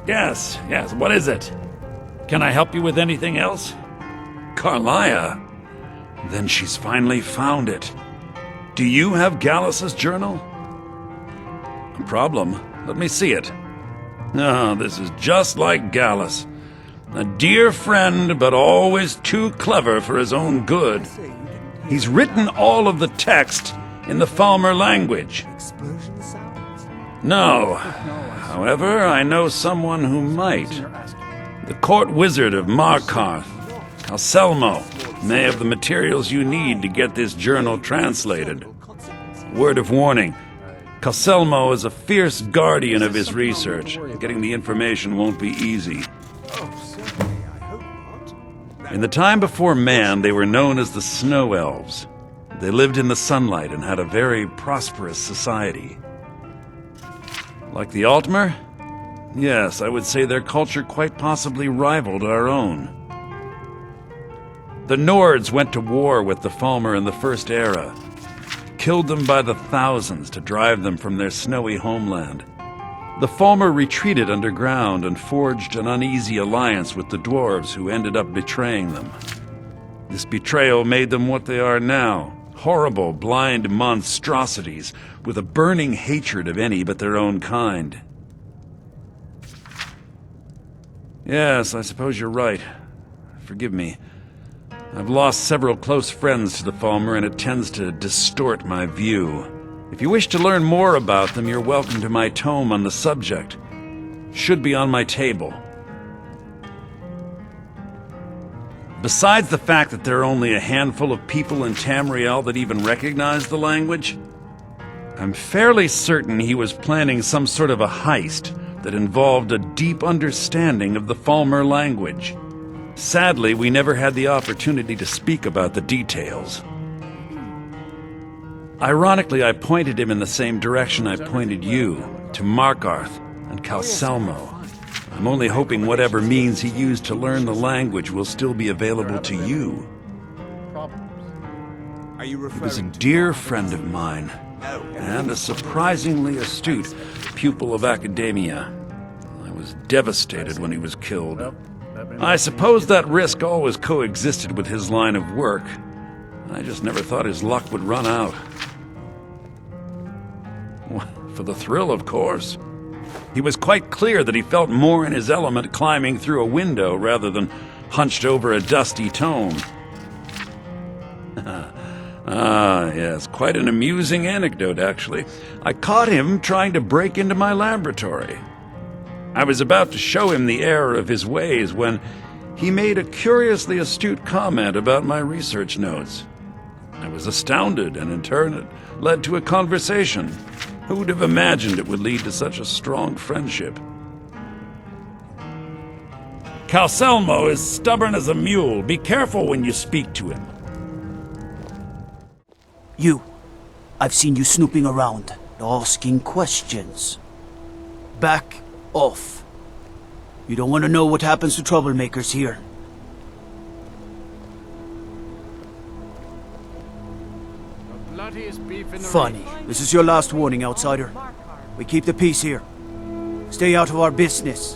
Yes, what is it? Can I help you with anything else? Carlia? Then she's finally found it. Do you have Gallus's journal? A problem? Let me see it. Oh, this is just like Gallus. A dear friend, but always too clever for his own good. He's written all of the text in the Falmer language. No. However, I know someone who might. The court wizard of Markarth, Calcelmo, may have the materials you need to get this journal translated. Word of warning. Calcelmo is a fierce guardian of his research. Getting the information won't be easy. In the time before man, they were known as the Snow Elves. They lived in the sunlight and had a very prosperous society. Like the Altmer? Yes, I would say their culture quite possibly rivaled our own. The Nords went to war with the Falmer in the First Era, killed them by the thousands to drive them from their snowy homeland. The Falmer retreated underground and forged an uneasy alliance with the dwarves who ended up betraying them. This betrayal made them what they are now, horrible, blind monstrosities with a burning hatred of any but their own kind. Yes, I suppose you're right. Forgive me. I've lost several close friends to the Falmer, and it tends to distort my view. If you wish to learn more about them, you're welcome to my tome on the subject. Should be on my table. Besides the fact that there are only a handful of people in Tamriel that even recognize the language, I'm fairly certain he was planning some sort of a heist that involved a deep understanding of the Falmer language. Sadly, we never had the opportunity to speak about the details. Ironically, I pointed him in the same direction I pointed you, to Markarth and Calcelmo. I'm only hoping whatever means he used to learn the language will still be available to you. He was a dear friend of mine, and a surprisingly astute pupil of academia. I was devastated when he was killed. I suppose that risk always coexisted with his line of work. I just never thought his luck would run out. For the thrill, of course. He was quite clear that he felt more in his element climbing through a window rather than hunched over a dusty tome. Yes, quite an amusing anecdote, actually. I caught him trying to break into my laboratory. I was about to show him the error of his ways when he made a curiously astute comment about my research notes. I was astounded, and in turn it led to a conversation. Who would have imagined it would lead to such a strong friendship? Calcelmo is stubborn as a mule. Be careful when you speak to him. I've seen you snooping around, asking questions. Back off. You don't want to know what happens to troublemakers here. Funny. This is your last warning, outsider. We keep the peace here. Stay out of our business.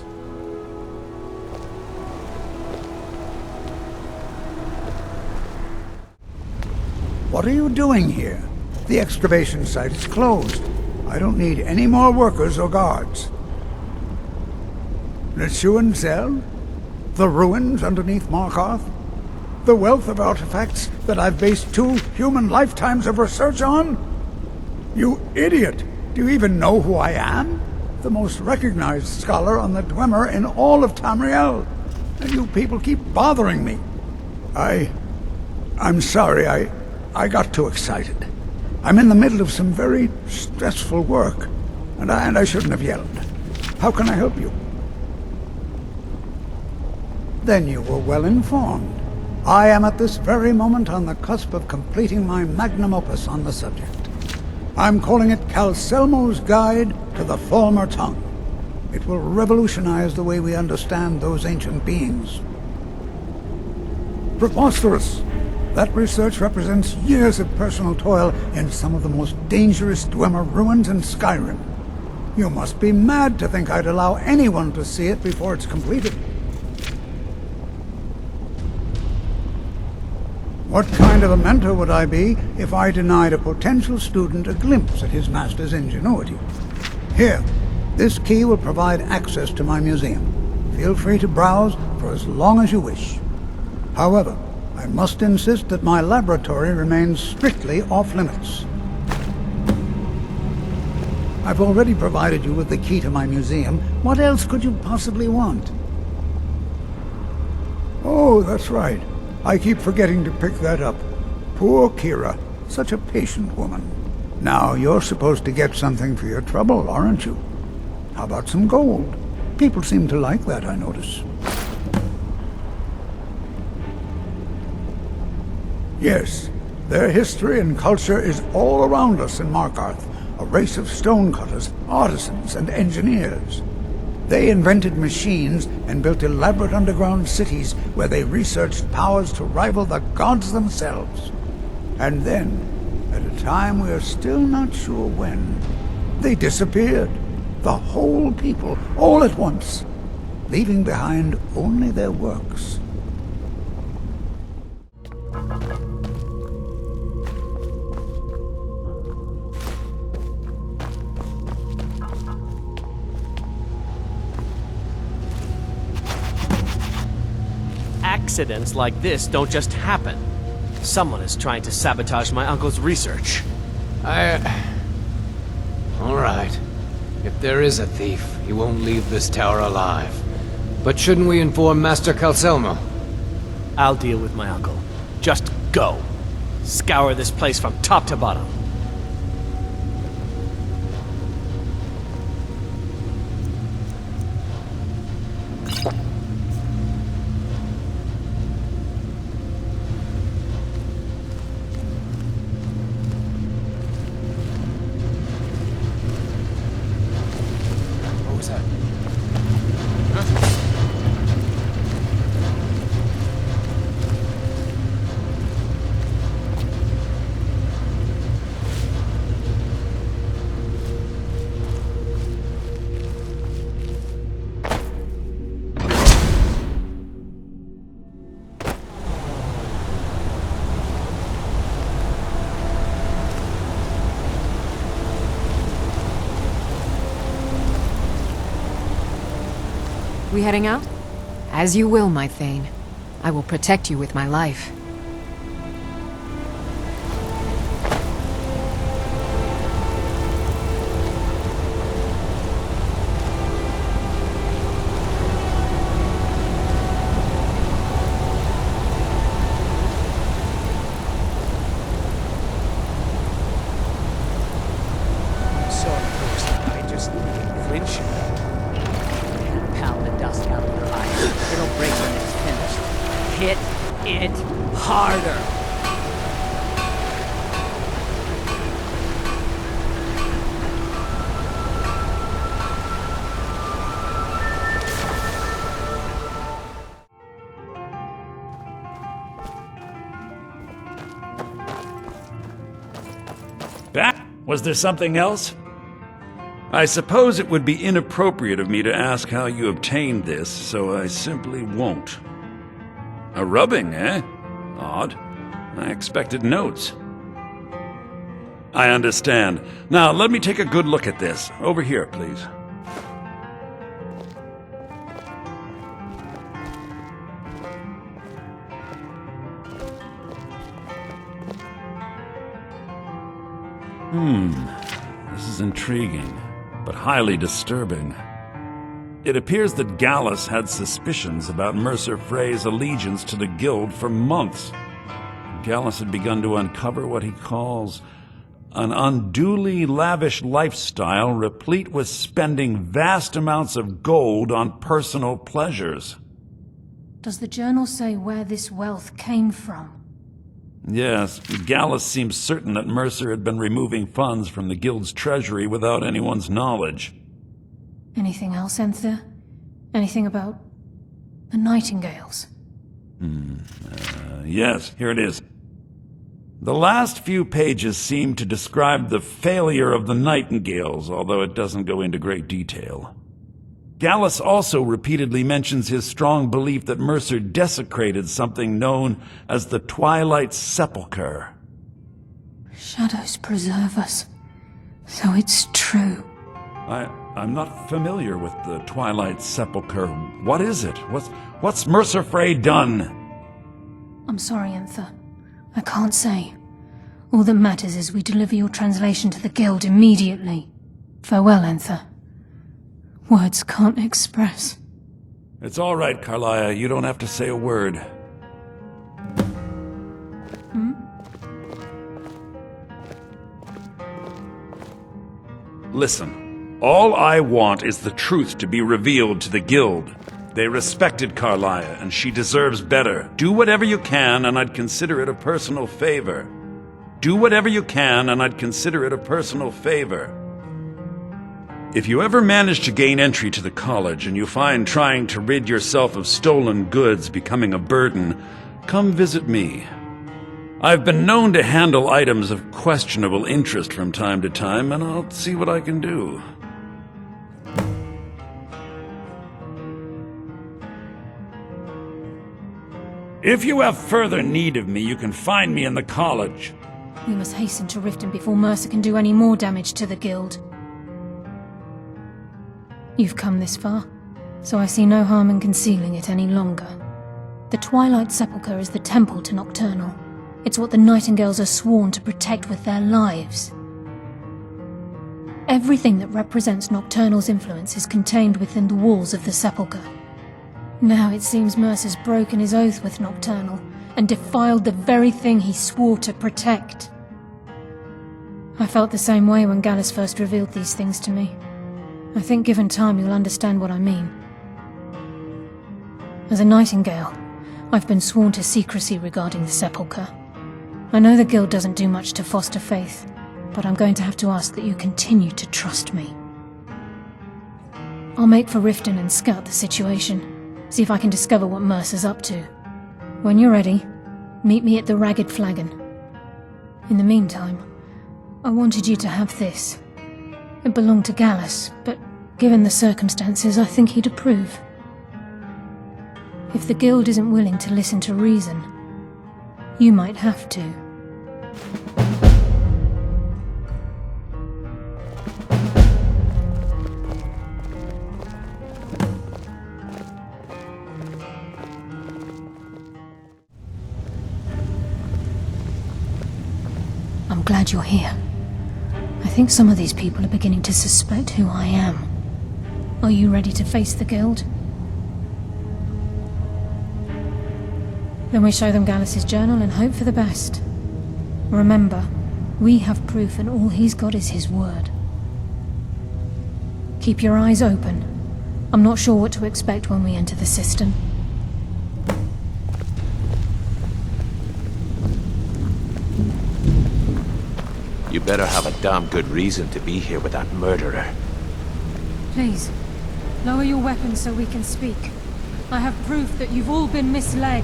What are you doing here? The excavation site is closed. I don't need any more workers or guards. The Cell? The ruins underneath Markarth? The wealth of artifacts that I've based 2 human lifetimes of research on? You idiot! Do you even know who I am? The most recognized scholar on the Dwemer in all of Tamriel. And you people keep bothering me. I'm sorry, I got too excited. I'm in the middle of some very stressful work, and I shouldn't have yelled. How can I help you? Then you were well informed. I am at this very moment on the cusp of completing my magnum opus on the subject. I'm calling it Calcelmo's Guide to the Falmer Tongue. It will revolutionize the way we understand those ancient beings. Preposterous! That research represents years of personal toil in some of the most dangerous Dwemer ruins in Skyrim. You must be mad to think I'd allow anyone to see it before it's completed. What kind of a mentor would I be if I denied a potential student a glimpse at his master's ingenuity? Here, this key will provide access to my museum. Feel free to browse for as long as you wish. However, I must insist that my laboratory remains strictly off-limits. I've already provided you with the key to my museum. What else could you possibly want? Oh, that's right. I keep forgetting to pick that up. Poor Kira. Such a patient woman. Now, you're supposed to get something for your trouble, aren't you? How about some gold? People seem to like that, I notice. Yes, their history and culture is all around us in Markarth. A race of stonecutters, artisans, and engineers. They invented machines and built elaborate underground cities where they researched powers to rival the gods themselves. And then, at a time we are still not sure when, they disappeared. The whole people, all at once, leaving behind only their works. Accidents like this don't just happen. Someone is trying to sabotage my uncle's research. Alright. If there is a thief, he won't leave this tower alive. But shouldn't we inform Master Calcelmo? I'll deal with my uncle. Just go. Scour this place from top to bottom. We heading out? As you will, my Thane. I will protect you with my life. Was there something else? I suppose it would be inappropriate of me to ask how you obtained this, so I simply won't. A rubbing, eh? Odd. I expected notes. I understand. Now, let me take a good look at this. Over here, please. This is intriguing, but highly disturbing. It appears that Gallus had suspicions about Mercer Frey's allegiance to the guild for months. Gallus had begun to uncover what he calls an unduly lavish lifestyle replete with spending vast amounts of gold on personal pleasures. Does the journal say where this wealth came from? Yes, Gallus seems certain that Mercer had been removing funds from the guild's treasury without anyone's knowledge. Anything else, Enthir? Anything about the Nightingales? Yes, here it is. The last few pages seem to describe the failure of the Nightingales, although it doesn't go into great detail. Gallus also repeatedly mentions his strong belief that Mercer desecrated something known as the Twilight Sepulchre. Shadows preserve us. So it's true. I'm not familiar with the Twilight Sepulchre. What is it? What's Mercer Frey done? I'm sorry, Enther. I can't say. All that matters is we deliver your translation to the Guild immediately. Farewell, Enther. Words can't express. It's all right, Carlia. You don't have to say a word. Listen, all I want is the truth to be revealed to the Guild. They respected Carlia, and she deserves better. Do whatever you can, and I'd consider it a personal favor. Do whatever you can, and I'd consider it a personal favor. If you ever manage to gain entry to the college, and you find trying to rid yourself of stolen goods becoming a burden, come visit me. I've been known to handle items of questionable interest from time to time, and I'll see what I can do. If you have further need of me, you can find me in the college. We must hasten to Riften before Mercer can do any more damage to the Guild. You've come this far, so I see no harm in concealing it any longer. The Twilight Sepulchre is the temple to Nocturnal. It's what the Nightingales are sworn to protect with their lives. Everything that represents Nocturnal's influence is contained within the walls of the Sepulchre. Now it seems Mercer's broken his oath with Nocturnal and defiled the very thing he swore to protect. I felt the same way when Gallus first revealed these things to me. I think given time you'll understand what I mean. As a Nightingale, I've been sworn to secrecy regarding the Sepulchre. I know the Guild doesn't do much to foster faith, but I'm going to have to ask that you continue to trust me. I'll make for Riften and scout the situation. See if I can discover what Mercer's up to. When you're ready, meet me at the Ragged Flagon. In the meantime, I wanted you to have this. It belonged to Gallus, but given the circumstances, I think he'd approve. If the Guild isn't willing to listen to reason, you might have to. I'm glad you're here. I think some of these people are beginning to suspect who I am. Are you ready to face the Guild? Then we show them Gallus's journal and hope for the best. Remember, we have proof and all he's got is his word. Keep your eyes open. I'm not sure what to expect when we enter the system. You better have a damn good reason to be here with that murderer. Please, lower your weapons so we can speak. I have proof that you've all been misled.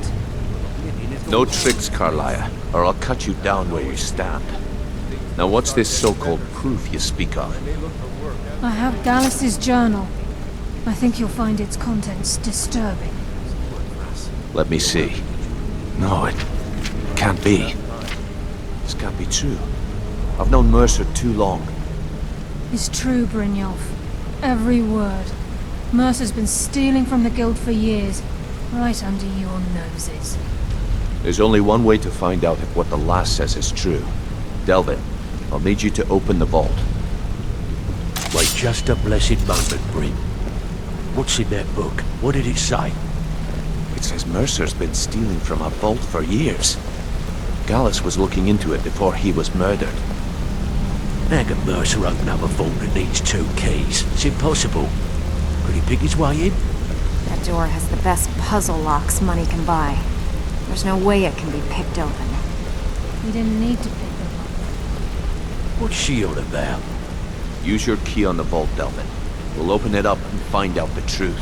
No tricks, Carlia, or I'll cut you down where you stand. Now what's this so-called proof you speak of? I have Gallus's journal. I think you'll find its contents disturbing. Let me see. No, it can't be. This can't be true. I've known Mercer too long. It's true, Brynjolf. Every word. Mercer's been stealing from the Guild for years, right under your noses. There's only one way to find out if what the lass says is true. Delvin, I'll need you to open the vault. Wait just a blessed moment, Bryn. What's in that book? What did it say? It says Mercer's been stealing from a vault for years. Gallus was looking into it before he was murdered. How can Mercer open up a vault that needs 2 keys? It's impossible. Could he pick his way in? That door has the best puzzle locks money can buy. There's no way it can be picked open. We didn't need to pick them up. What's she on about? Use your key on the vault, Delvin. We'll open it up and find out the truth.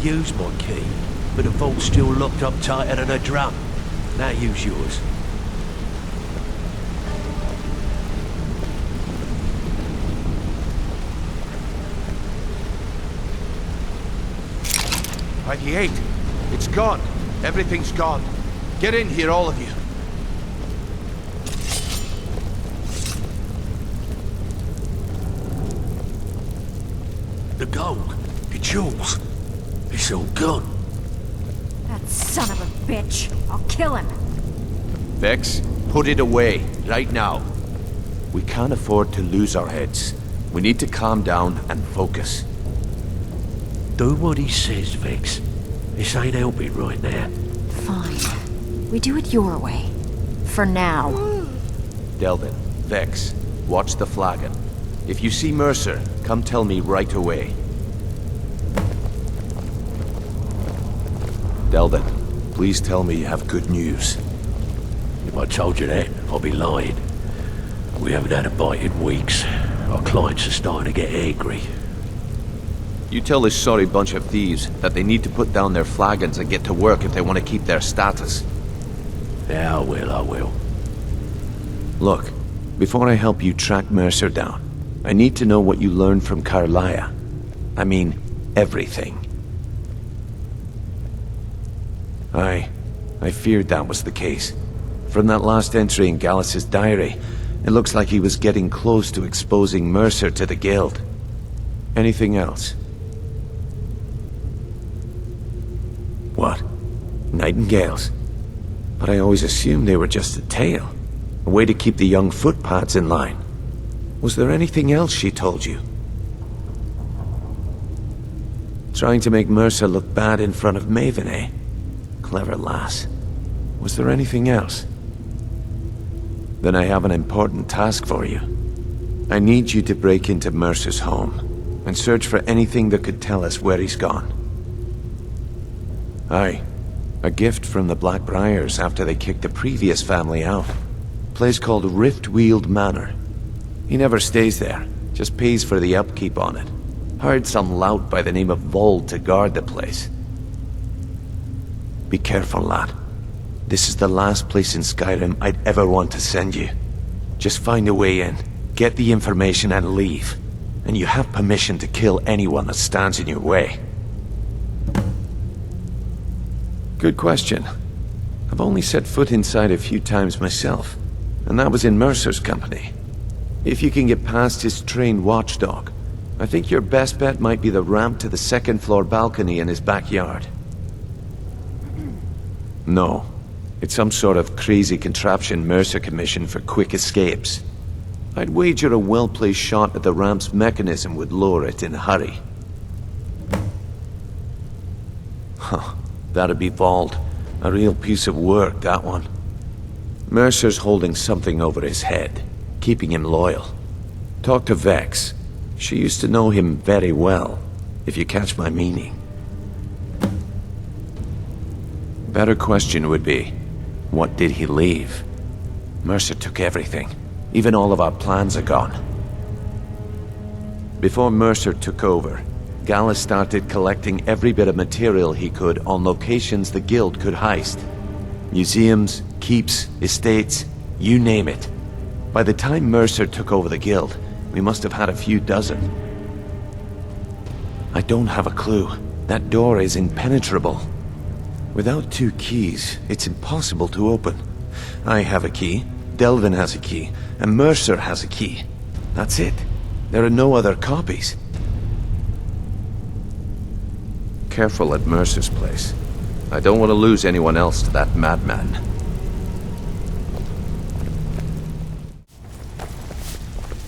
use my key, but the vault's still locked up tighter than a drum. Now use yours. It's gone. Everything's gone. Get in here, all of you. The gold, the jewels, it's all gone. That son of a bitch. I'll kill him. Vex, put it away, right now. We can't afford to lose our heads. We need to calm down and focus. Do what he says, Vex. This ain't helping right now. Fine. We do it your way. For now. Delvin, Vex, watch the flagon. If you see Mercer, come tell me right away. Delvin, please tell me you have good news. If I told you that, I'd be lying. We haven't had a bite in weeks. Our clients are starting to get angry. You tell this sorry bunch of thieves that they need to put down their flagons and get to work if they want to keep their status. Yeah, I will. Look, before I help you track Mercer down, I need to know what you learned from Carlia. I mean, everything. I feared that was the case. From that last entry in Gallus's diary, it looks like he was getting close to exposing Mercer to the Guild. Anything else? What? Nightingales? But I always assumed they were just a tale. A way to keep the young footpads in line. Was there anything else she told you? Trying to make Mercer look bad in front of Maven, eh? Clever lass. Was there anything else? Then I have an important task for you. I need you to break into Mercer's home and search for anything that could tell us where he's gone. Aye. A gift from the Blackbriars after they kicked the previous family out. Place called Riftweald Manor. He never stays there, just pays for the upkeep on it. Hired some lout by the name of Vold to guard the place. Be careful, lad. This is the last place in Skyrim I'd ever want to send you. Just find a way in, get the information and leave. And you have permission to kill anyone that stands in your way. Good question. I've only set foot inside a few times myself, and that was in Mercer's company. If you can get past his trained watchdog, I think your best bet might be the ramp to the second-floor balcony in his backyard. No. It's some sort of crazy contraption Mercer commissioned for quick escapes. I'd wager a well-placed shot at the ramp's mechanism would lower it in a hurry. Huh. That'd be Vold. A real piece of work, that one. Mercer's holding something over his head, keeping him loyal. Talk to Vex. She used to know him very well, if you catch my meaning. Better question would be, what did he leave? Mercer took everything. Even all of our plans are gone. Before Mercer took over, Gallus started collecting every bit of material he could on locations the Guild could heist. Museums, keeps, estates, you name it. By the time Mercer took over the Guild, we must have had a few dozen. I don't have a clue. That door is impenetrable. Without 2 keys, it's impossible to open. I have a key, Delvin has a key, and Mercer has a key. That's it. There are no other copies. Careful at Mercer's place. I don't want to lose anyone else to that madman.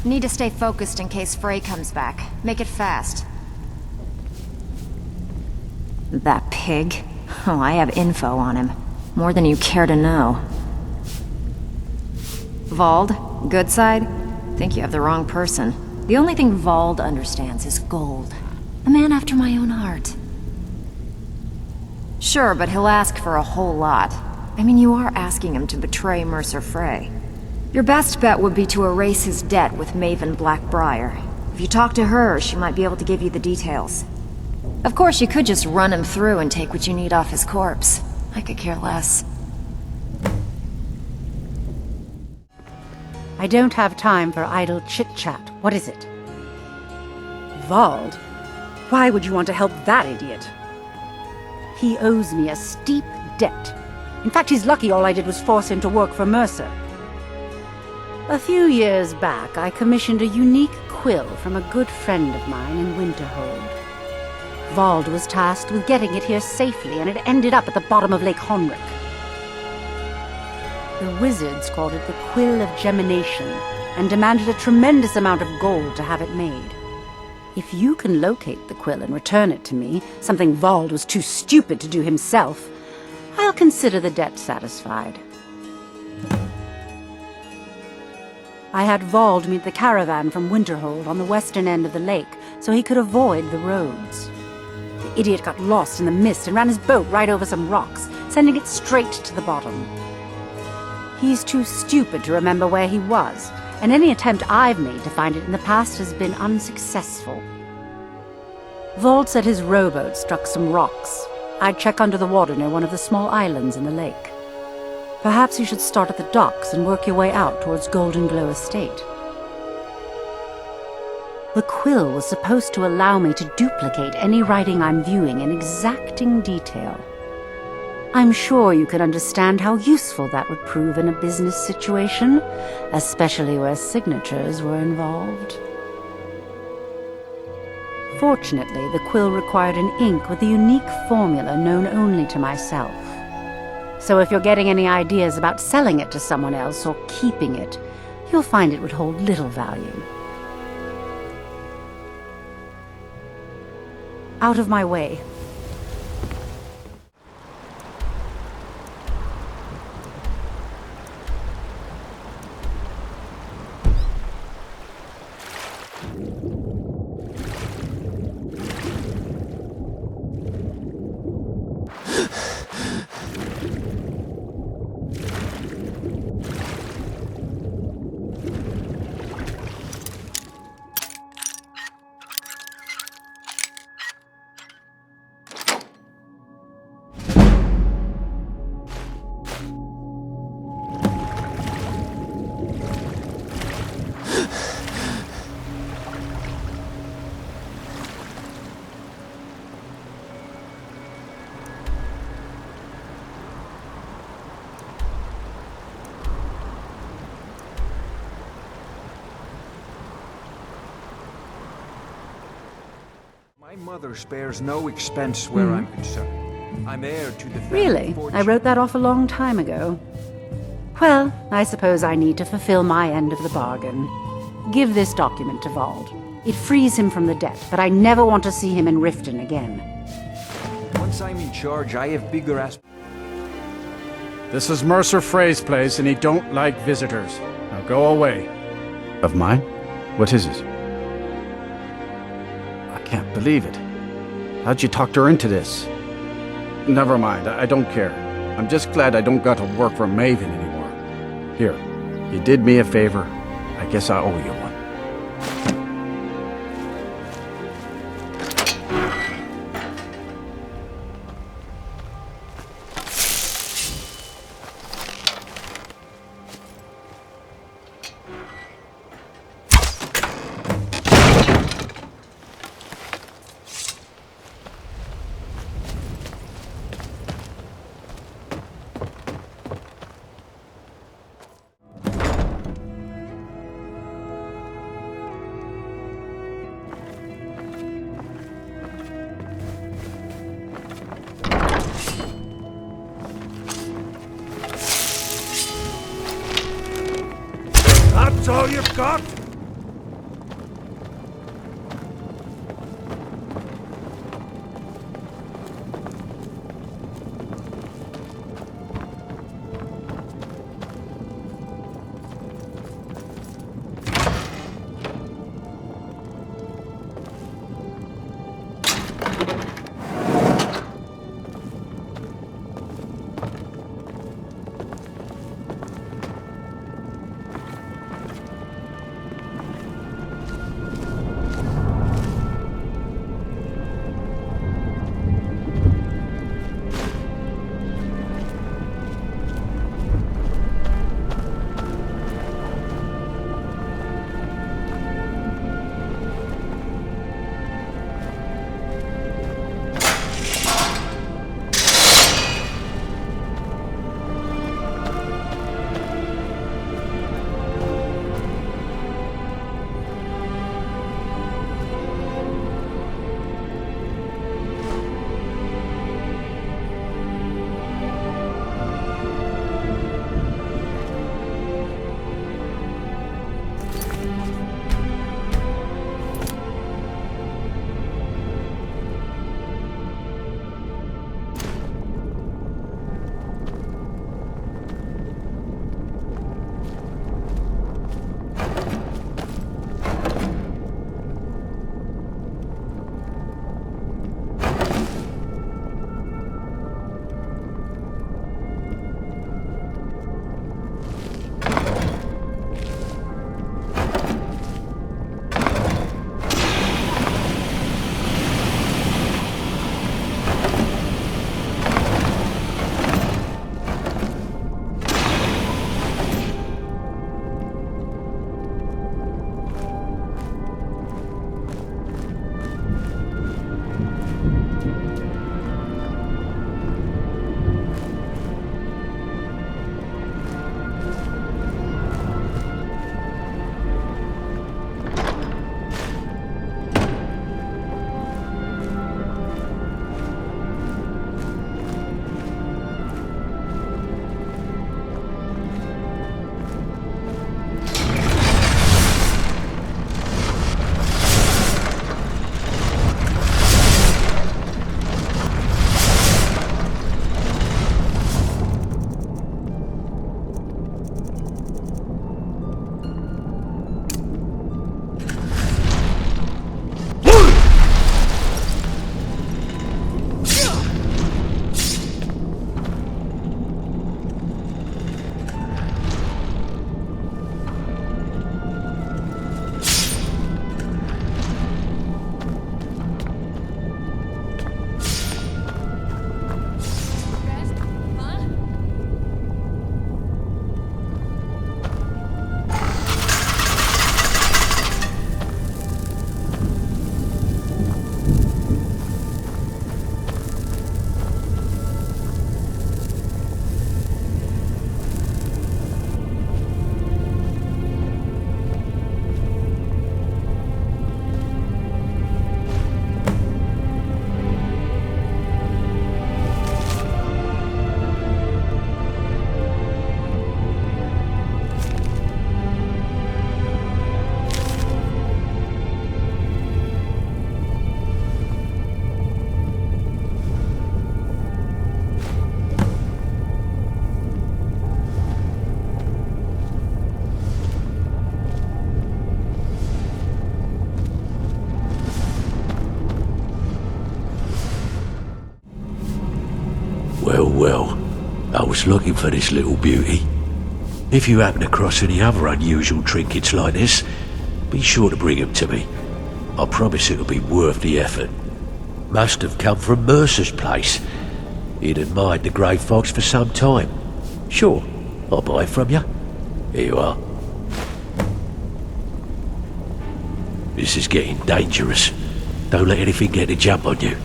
Need to stay focused in case Frey comes back. Make it fast. That pig? Oh, I have info on him. More than you care to know. Vold? Good side? Think you have the wrong person. The only thing Vold understands is gold. A man after my own heart. Sure, but he'll ask for a whole lot. I mean, you are asking him to betray Mercer Frey. Your best bet would be to erase his debt with Maven Blackbriar. If you talk to her, she might be able to give you the details. Of course, you could just run him through and take what you need off his corpse. I could care less. I don't have time for idle chit-chat. What is it? Vald? Why would you want to help that idiot? He owes me a steep debt. In fact, he's lucky all I did was force him to work for Mercer. A few years back, I commissioned a unique quill from a good friend of mine in Winterhold. Vald was tasked with getting it here safely, and it ended up at the bottom of Lake Honrick. The wizards called it the Quill of Gemination, and demanded a tremendous amount of gold to have it made. If you can locate the quill and return it to me, something Vald was too stupid to do himself, I'll consider the debt satisfied. I had Vald meet the caravan from Winterhold on the western end of the lake, so he could avoid the roads. The idiot got lost in the mist and ran his boat right over some rocks, sending it straight to the bottom. He's too stupid to remember where he was, and any attempt I've made to find it in the past has been unsuccessful. Vald said his rowboat struck some rocks. I'd check under the water near one of the small islands in the lake. Perhaps you should start at the docks and work your way out towards Golden Glow Estate. The quill was supposed to allow me to duplicate any writing I'm viewing in exacting detail. I'm sure you can understand how useful that would prove in a business situation, especially where signatures were involved. Fortunately, the quill required an ink with a unique formula known only to myself. So if you're getting any ideas about selling it to someone else or keeping it, you'll find it would hold little value. Out of my way. My mother spares no expense where I'm concerned. I'm heir to the family Really? fortune. I wrote that off a long time ago. Well, I suppose I need to fulfill my end of the bargain. Give this document to Vald. It frees him from the debt, but I never want to see him in Riften again. Once I'm in charge, I have bigger aspirations. This is Mercer Frey's place, and he don't like visitors. Now go away. Of mine? What is it? I can't believe it. How'd you talk her into this? Never mind, I don't care. I'm just glad I don't got to work for Maven anymore. Here, you did me a favor. I guess I owe you one. That's all you've got? was looking for this little beauty. If you happen across any other unusual trinkets like this, be sure to bring them to me. I promise it'll be worth the effort. Must have come from Mercer's place. He'd admired the grey fox for some time. Sure, I'll buy it from you. Here you are. This is getting dangerous. Don't let anything get a jump on you.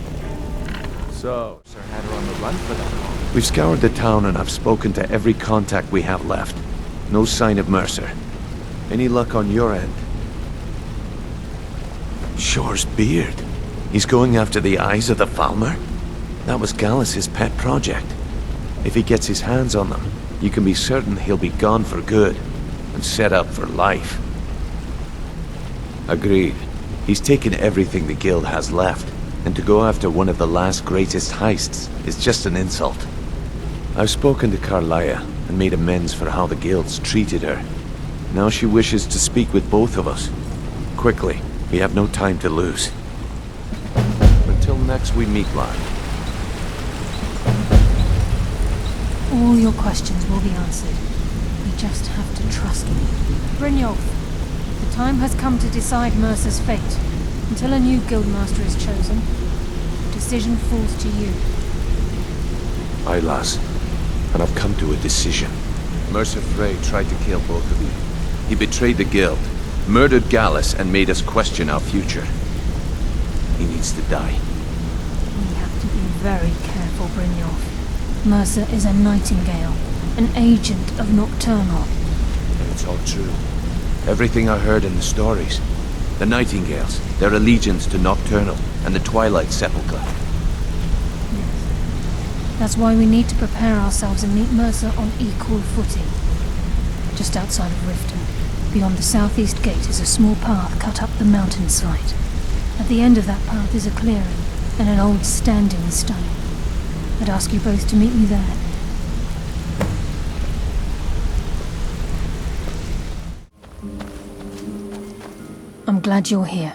So, Sir had her on the run for that long. We've scoured the town and I've spoken to every contact we have left. No sign of Mercer. Any luck on your end? Shore's beard. He's going after the eyes of the Falmer? That was Gallus's pet project. If he gets his hands on them, you can be certain he'll be gone for good and set up for life. Agreed. He's taken everything the guild has left, and to go after one of the last greatest heists is just an insult. I've spoken to Carlia and made amends for how the guild's treated her. Now she wishes to speak with both of us. Quickly, we have no time to lose. Until next we meet, lad. All your questions will be answered. You just have to trust me. Brynjolf, the time has come to decide Mercer's fate. Until a new guildmaster is chosen, the decision falls to you. Aye, lass. And I've come to a decision. Mercer Frey tried to kill both of you. He betrayed the guild, murdered Gallus, and made us question our future. He needs to die. We have to be very careful, Brynjolf. Mercer is a Nightingale, an agent of Nocturnal. It's all true. Everything I heard in the stories. The Nightingales, their allegiance to Nocturnal, and the Twilight Sepulchre. That's why we need to prepare ourselves and meet Mercer on equal footing. Just outside of Riften, beyond the southeast gate, is a small path cut up the mountainside. At the end of that path is a clearing and an old standing stone. I'd ask you both to meet me there. I'm glad you're here.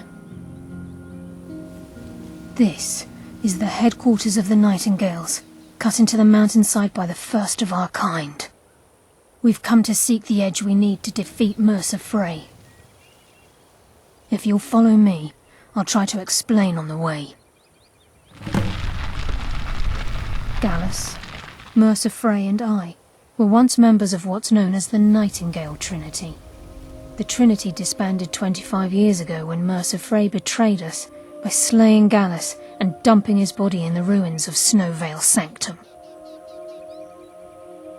This is the headquarters of the Nightingales, cut into the mountainside by the first of our kind. We've come to seek the edge we need to defeat Mercer Frey. If you'll follow me, I'll try to explain on the way. Gallus, Mercer Frey and I were once members of what's known as the Nightingale Trinity. The Trinity disbanded 25 years ago when Mercer Frey betrayed us by slaying Gallus and dumping his body in the ruins of Snowvale Sanctum.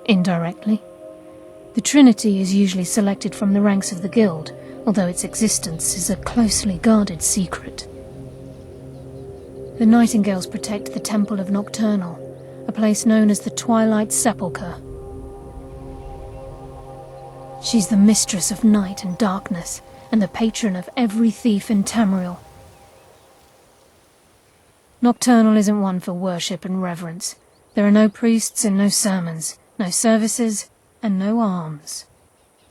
Indirectly, the Trinity is usually selected from the ranks of the Guild, although its existence is a closely guarded secret. The Nightingales protect the Temple of Nocturnal, a place known as the Twilight Sepulchre. She's the mistress of night and darkness, and the patron of every thief in Tamriel. Nocturnal isn't one for worship and reverence. There are no priests and no sermons, no services and no alms.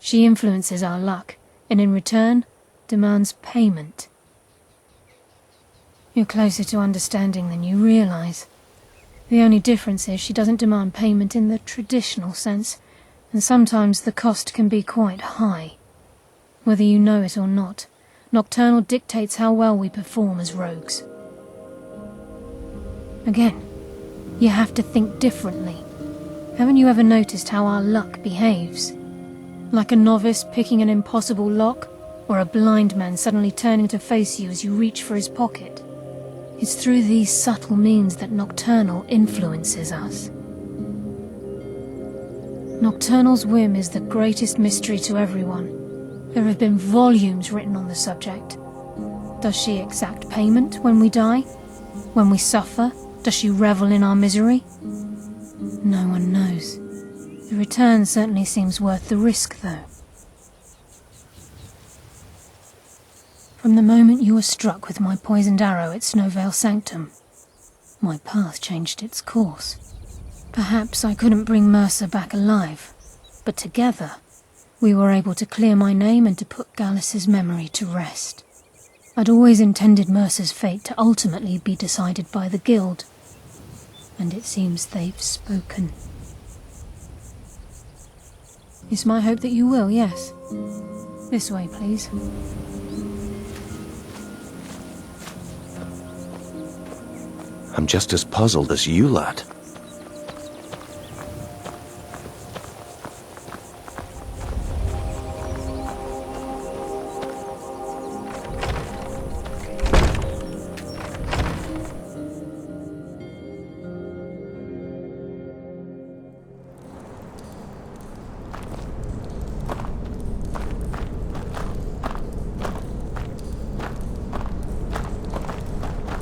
She influences our luck, and in return, demands payment. You're closer to understanding than you realize. The only difference is she doesn't demand payment in the traditional sense, and sometimes the cost can be quite high. Whether you know it or not, Nocturnal dictates how well we perform as rogues. Again, you have to think differently. Haven't you ever noticed how our luck behaves? Like a novice picking an impossible lock, or a blind man suddenly turning to face you as you reach for his pocket. It's through these subtle means that Nocturnal influences us. Nocturnal's whim is the greatest mystery to everyone. There have been volumes written on the subject. Does she exact payment when we die? When we suffer? Does she revel in our misery? No one knows. The return certainly seems worth the risk, though. From the moment you were struck with my poisoned arrow at Snowvale Sanctum, my path changed its course. Perhaps I couldn't bring Mercer back alive, but together we were able to clear my name and to put Gallus's memory to rest. I'd always intended Mercer's fate to ultimately be decided by the Guild, and it seems they've spoken. It's my hope that you will, yes. This way, please. I'm just as puzzled as you, lad.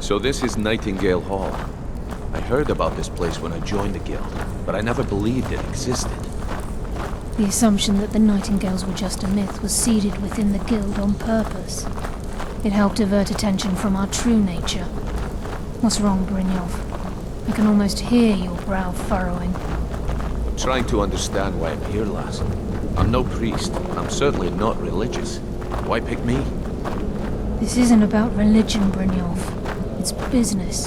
So this is Nightingale Hall. I heard about this place when I joined the guild, but I never believed it existed. The assumption that the Nightingales were just a myth was seeded within the guild on purpose. It helped divert attention from our true nature. What's wrong, Brynjolf? I can almost hear your brow furrowing. I'm trying to understand why I'm here, lass. I'm no priest. I'm certainly not religious. Why pick me? This isn't about religion, Brynjolf. It's business.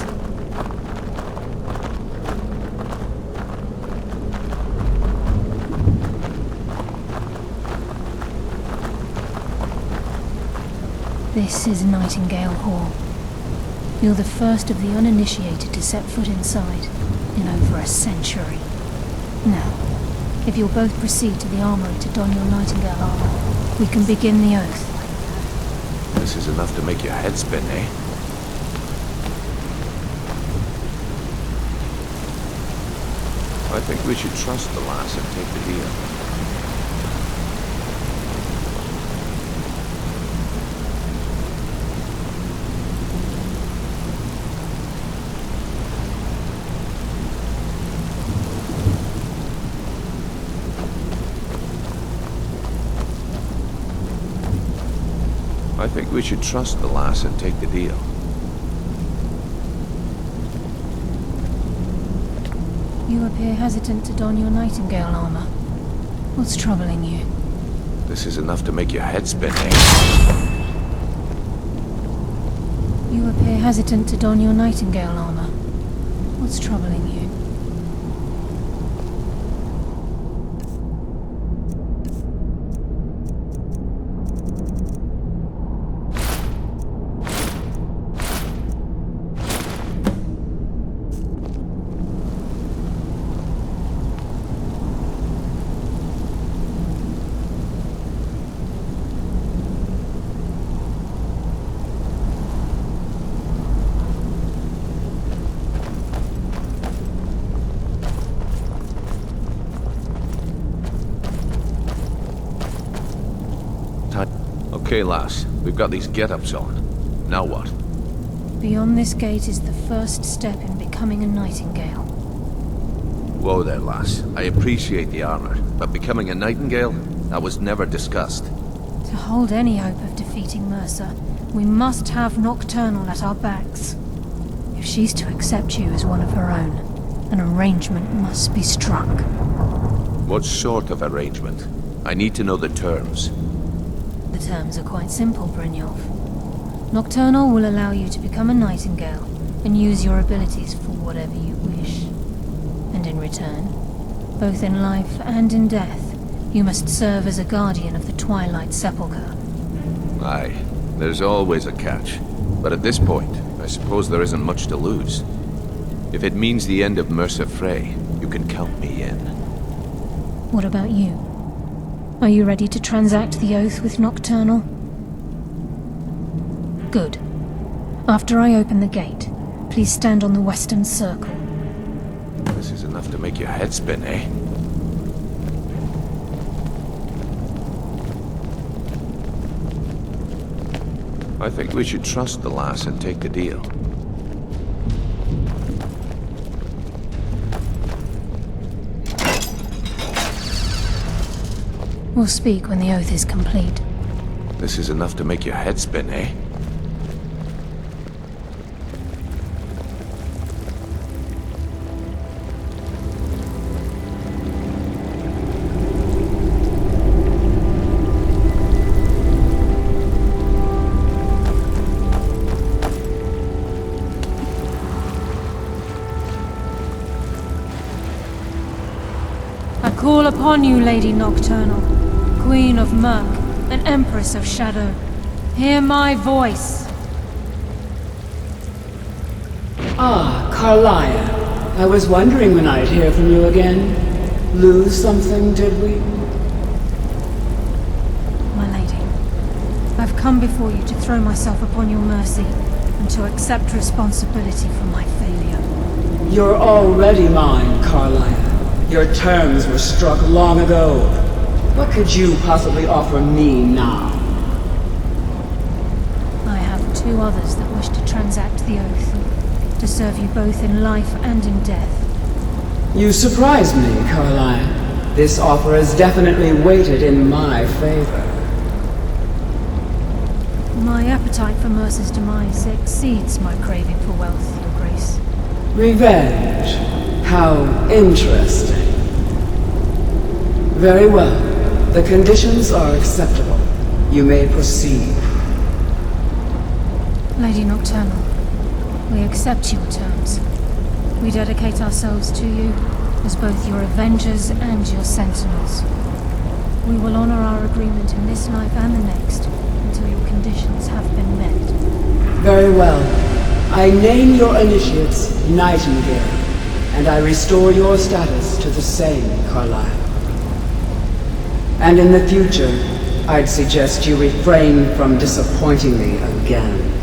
This is Nightingale Hall. You're the first of the uninitiated to set foot inside in over a century. Now, if you'll both proceed to the armory to don your Nightingale armor, we can begin the oath. This is enough to make your head spin, eh? I think we should trust the lass and take the deal. I think we should trust the lass and take the deal. You appear hesitant to don your Nightingale armor. What's troubling you? This is enough to make your head spin, eh? You appear hesitant to don your Nightingale armor. What's troubling you? Okay, lass. We've got these get-ups on. Now what? Beyond this gate is the first step in becoming a Nightingale. Whoa there, lass. I appreciate the armor, but becoming a Nightingale? That was never discussed. To hold any hope of defeating Mercer, we must have Nocturnal at our backs. If she's to accept you as one of her own, an arrangement must be struck. What sort of arrangement? I need to know the terms. The terms are quite simple, Brynjolf. Nocturnal will allow you to become a Nightingale and use your abilities for whatever you wish. And in return, both in life and in death, you must serve as a guardian of the Twilight Sepulchre. Aye, there's always a catch. But at this point, I suppose there isn't much to lose. If it means the end of Mercer Frey, you can count me in. What about you? Are you ready to transact the oath with Nocturnal? Good. After I open the gate, please stand on the western circle. This is enough to make your head spin, eh? I think we should trust the lass and take the deal. We'll speak when the oath is complete. This is enough to make your head spin, eh? I call upon upon you, Lady Nocturnal, Queen of Murk and Empress of Shadow. Hear my voice. Ah, Carlia. I was wondering when I'd hear from you again. Lose something, did we? My lady, I've come before you to throw myself upon your mercy and to accept responsibility for my failure. You're already mine, Carlia. Your terms were struck long ago. What could you possibly offer me now? I have two others that wish to transact the oath, to serve you both in life and in death. You surprise me, Carlia. This offer is definitely weighted in my favor. My appetite for Mercer's demise exceeds my craving for wealth, Your Grace. Revenge. How interesting. Very well. The conditions are acceptable. You may proceed. Lady Nocturnal, we accept your terms. We dedicate ourselves to you as both your avengers and your sentinels. We will honor our agreement in this life and the next until your conditions have been met. Very well. I name your initiates Nightingale, and I restore your status to the same, Carlisle. And in the future, I'd suggest you refrain from disappointing me again.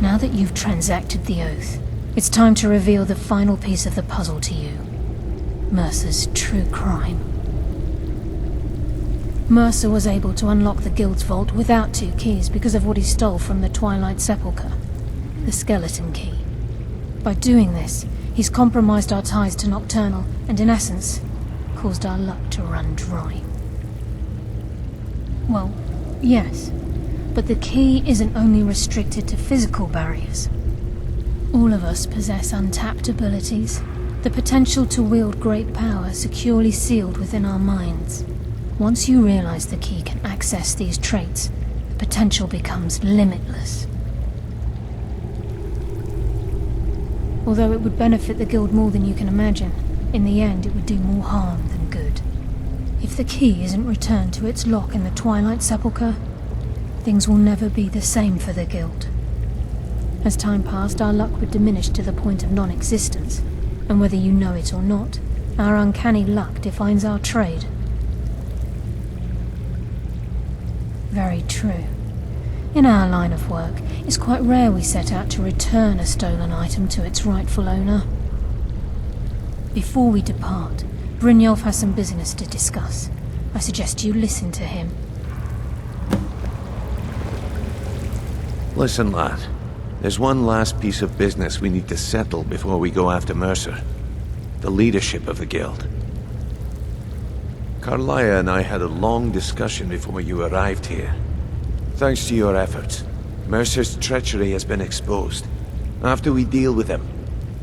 Now that you've transacted the oath, it's time to reveal the final piece of the puzzle to you. Mercer's true crime. Mercer was able to unlock the Guild's vault without 2 keys because of what he stole from the Twilight Sepulchre, the skeleton key. By doing this, he's compromised our ties to Nocturnal and, in essence, caused our luck to run dry. Well, yes, but the key isn't only restricted to physical barriers. All of us possess untapped abilities, the potential to wield great power securely sealed within our minds. Once you realize the key can access these traits, the potential becomes limitless. Although it would benefit the Guild more than you can imagine, in the end it would do more harm than good. If the key isn't returned to its lock in the Twilight Sepulchre, things will never be the same for the Guild. As time passed, our luck would diminish to the point of non-existence, and whether you know it or not, our uncanny luck defines our trade. Very true. In our line of work, it's quite rare we set out to return a stolen item to its rightful owner. Before we depart, Brynjolf has some business to discuss. I suggest you listen to him. Listen, lad. There's one last piece of business we need to settle before we go after Mercer. The leadership of the Guild. Carlia and I had a long discussion before you arrived here. Thanks to your efforts, Mercer's treachery has been exposed. After we deal with him,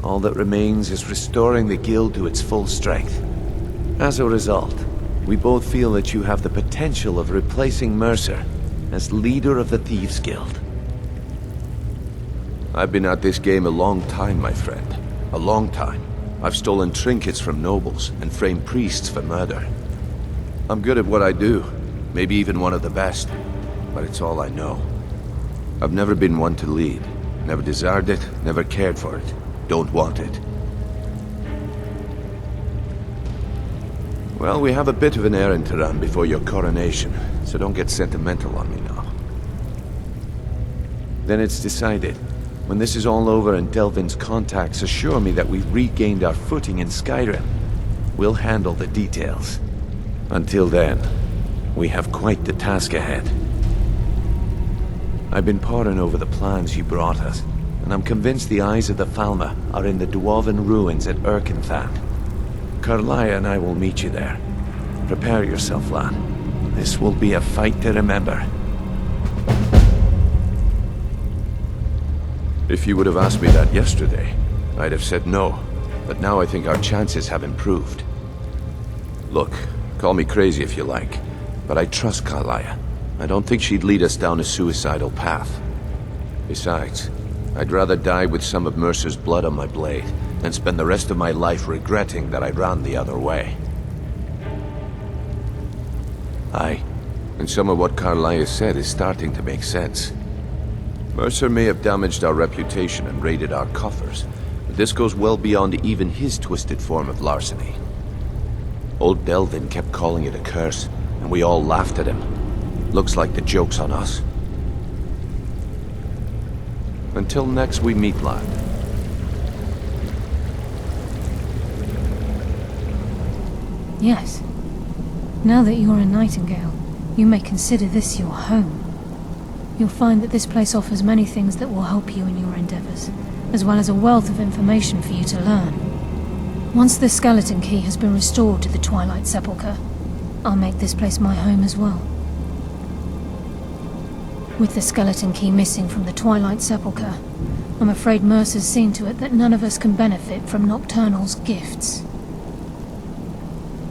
all that remains is restoring the Guild to its full strength. As a result, we both feel that you have the potential of replacing Mercer as leader of the Thieves Guild. I've been at this game a long time, my friend. A long time. I've stolen trinkets from nobles and framed priests for murder. I'm good at what I do, maybe even one of the best, but it's all I know. I've never been one to lead, never desired it, never cared for it, don't want it. Well, we have a bit of an errand to run before your coronation, so don't get sentimental on me now. Then it's decided. When this is all over and Delvin's contacts assure me that we've regained our footing in Skyrim, we'll handle the details. Until then, we have quite the task ahead. I've been poring over the plans you brought us, and I'm convinced the eyes of the Falmer are in the Dwarven ruins at Erkenthan. Carlia and I will meet you there. Prepare yourself, lad. This will be a fight to remember. If you would have asked me that yesterday, I'd have said no, but now I think our chances have improved. Look, Call me crazy if you like, but I trust Carlia. I don't think she'd lead us down a suicidal path. Besides, I'd rather die with some of Mercer's blood on my blade than spend the rest of my life regretting that I ran the other way. Aye, and some of what Carlia said is starting to make sense. Mercer may have damaged our reputation and raided our coffers, but this goes well beyond even his twisted form of larceny. Old Delvin kept calling it a curse, and we all laughed at him. Looks like the joke's on us. Until next we meet, lad. Yes. Now that you're in Nightingale, you may consider this your home. You'll find that this place offers many things that will help you in your endeavors, as well as a wealth of information for you to learn. Once the skeleton key has been restored to the Twilight Sepulchre, I'll make this place my home as well. With the skeleton key missing from the Twilight Sepulchre, I'm afraid Mercer's seen to it that none of us can benefit from Nocturnal's gifts.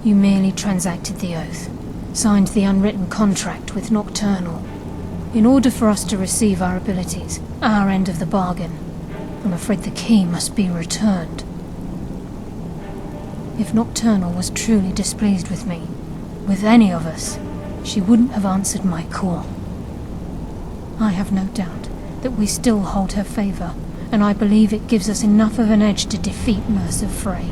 You merely transacted the oath, signed the unwritten contract with Nocturnal. In order for us to receive our abilities, our end of the bargain, I'm afraid the key must be returned. If Nocturnal was truly displeased with me, with any of us, she wouldn't have answered my call. I have no doubt that we still hold her favor, and I believe it gives us enough of an edge to defeat Mercer Frey.